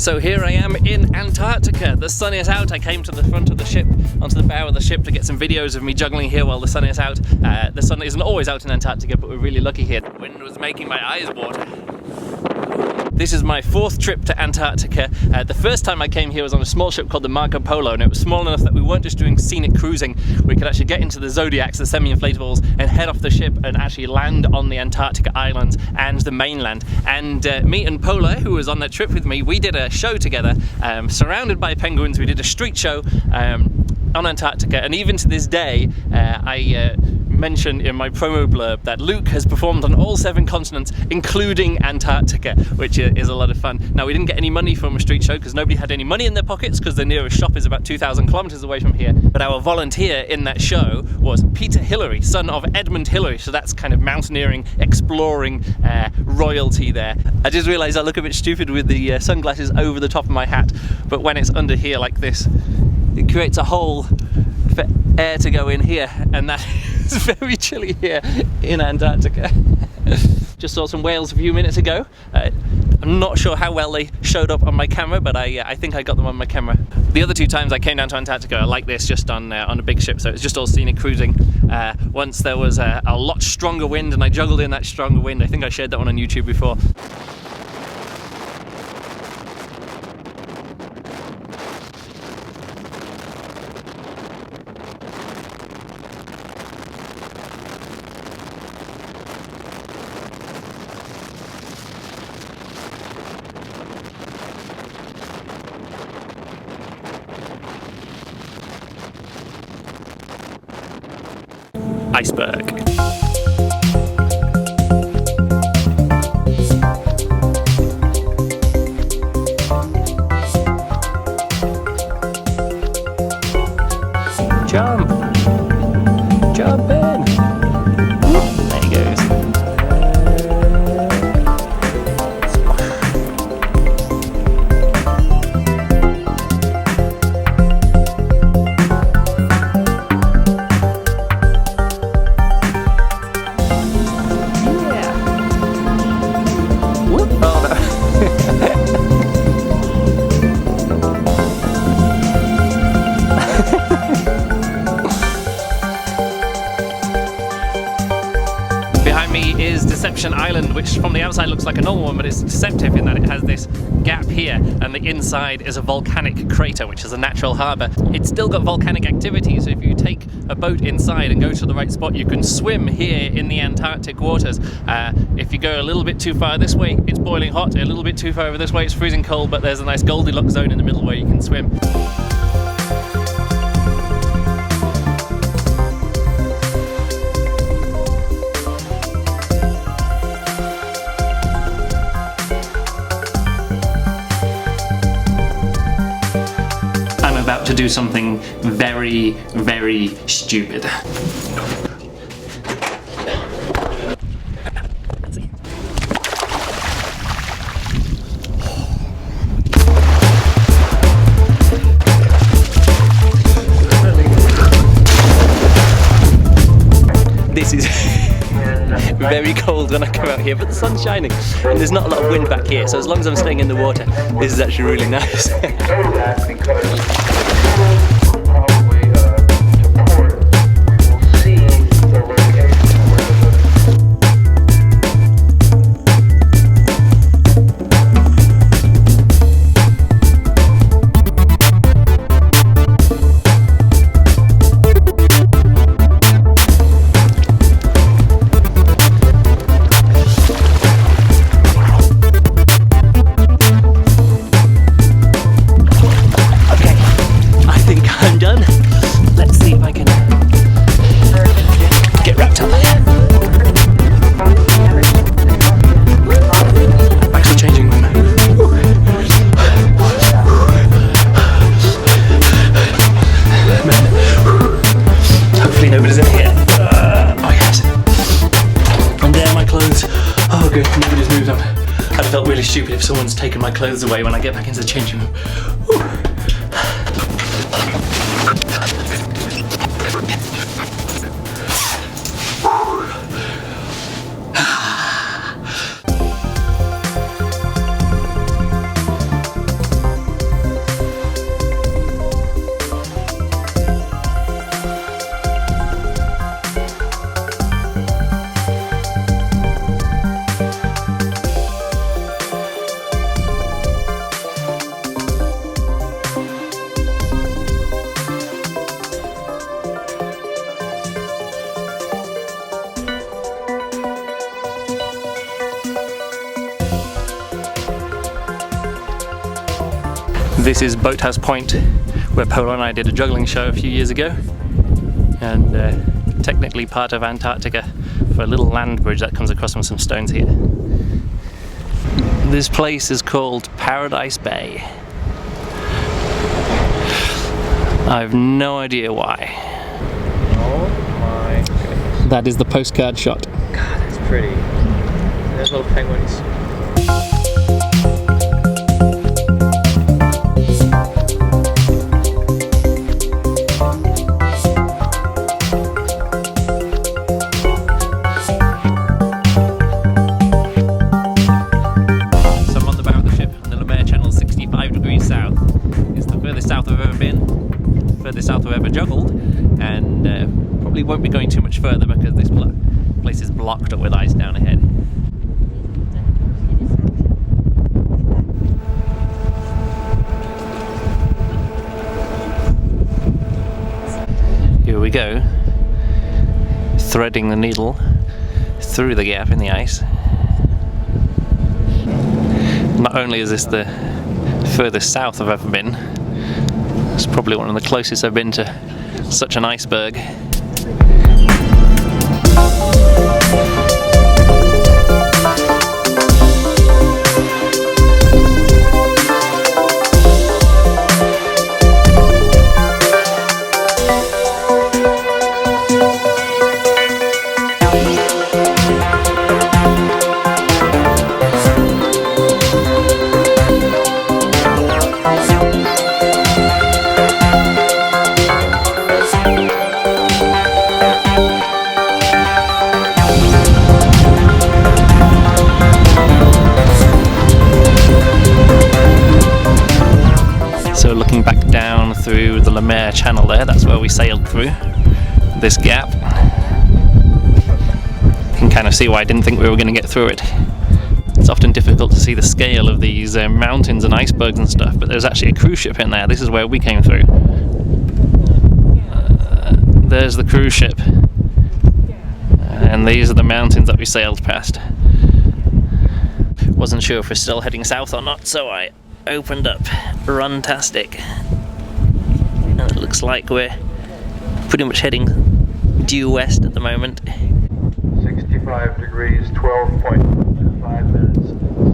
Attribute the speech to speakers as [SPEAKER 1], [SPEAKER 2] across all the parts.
[SPEAKER 1] So here I am in Antarctica. The sun is out. I came to the front of the ship, onto the bow of the ship to get some videos of me juggling here while the sun is out. The sun isn't always out in Antarctica, but we're really lucky here. The wind was making my eyes water. This is my fourth trip to Antarctica. The first time I came here was on a small ship called the Marco Polo, and it was small enough that we weren't just doing scenic cruising. We could actually get into the Zodiacs, the semi-inflatables, and head off the ship and actually land on the Antarctica islands and the mainland. And me and Pola, who was on that trip with me, we did a show together, surrounded by penguins. We did a street show on Antarctica, and even to this day, I mention in my promo blurb that Luke has performed on all 7 continents, including Antarctica, which is a lot of fun. Now, we didn't get any money from a street show because nobody had any money in their pockets, because the nearest shop is about 2,000 kilometers away from here. But our volunteer in that show was Peter Hillary, son of Edmund Hillary, so that's kind of mountaineering, exploring royalty there. I just realized I look a bit stupid with the sunglasses over the top of my hat, but when it's under here like this, it creates a hole for air to go in here, and that is very chilly here in Antarctica. Just saw some whales a few minutes ago. I'm not sure how well they showed up on my camera, but I think I got them on my camera. The other 2 times I came down to Antarctica are like this, just on a big ship, so it's just all scenic cruising. Once there was a lot stronger wind, and I juggled in that stronger wind. I think I shared that one on YouTube before. Iceberg. Jump! Jump in! There he goes. Island, which from the outside looks like a normal one, but it's deceptive in that it has this gap here, and the inside is a volcanic crater, which is a natural harbour. It's still got volcanic activity, so if you take a boat inside and go to the right spot, you can swim here in the Antarctic waters. If you go a little bit too far this way, it's boiling hot. A little bit too far over this way, it's freezing cold, but there's a nice Goldilocks zone in the middle where you can swim. About to do something very, very stupid. This is very cold when I come out here, but the sun's shining and there's not a lot of wind back here, so as long as I'm staying in the water, this is actually really nice. Felt really stupid if someone's taken my clothes away when I get back into the changing room. This is Boathouse Point, where Polo and I did a juggling show a few years ago, and technically part of Antarctica for a little land bridge that comes across from some stones here. This place is called Paradise Bay. I have no idea why.
[SPEAKER 2] Oh my goodness.
[SPEAKER 1] That is the postcard shot.
[SPEAKER 2] God, that's pretty. There's little penguins. South I've ever juggled, and probably won't be going too much further because this place is blocked up with ice down ahead.
[SPEAKER 1] Here we go, threading the needle through the gap in the ice. Not only is this the furthest south I've ever been, it's probably one of the closest I've been to such an iceberg. So looking back down through the channel there, that's where we sailed through this gap. You can kind of see why I didn't think we were going to get through it. It's often difficult to see the scale of these mountains and icebergs and stuff, but there's actually a cruise ship in there. This is where we came through. There's the cruise ship. And these are the mountains that we sailed past. Wasn't sure if we're still heading south or not, so I opened up Runtastic, and it looks like we're pretty much heading due west at the moment.
[SPEAKER 3] 65 degrees, 12.5 minutes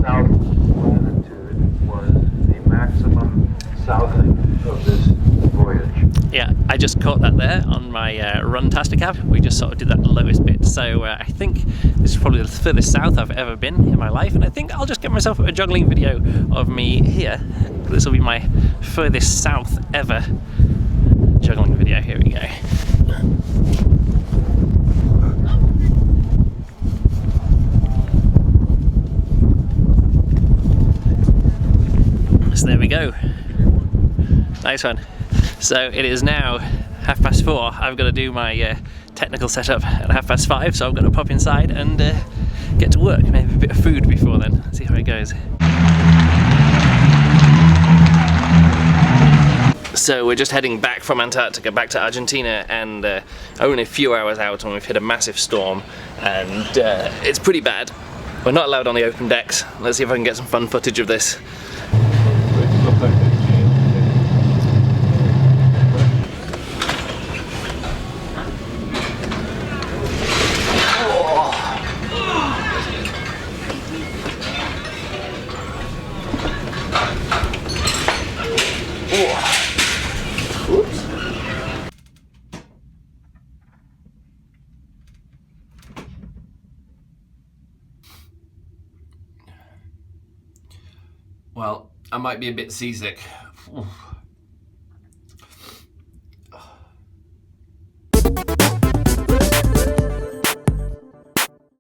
[SPEAKER 3] south latitude was the maximum southing of this voyage.
[SPEAKER 1] Yeah, I just caught that there on my Runtastic app. We just sort of did that lowest bit, so I think this is probably the furthest south I've ever been in my life, and I think I'll just get myself a juggling video of me here. This will be my furthest south ever juggling video. Here we go. So there we go. Nice one. So it is now 4:30. I've got to do my technical setup at 5:30, so I've got to pop inside and get to work. Maybe a bit of food before then. See how it goes. So we're just heading back from Antarctica back to Argentina, and only a few hours out, and we've hit a massive storm, and it's pretty bad. We're not allowed on the open decks. Let's see if I can get some fun footage of this. Well, I might be a bit seasick. Oof.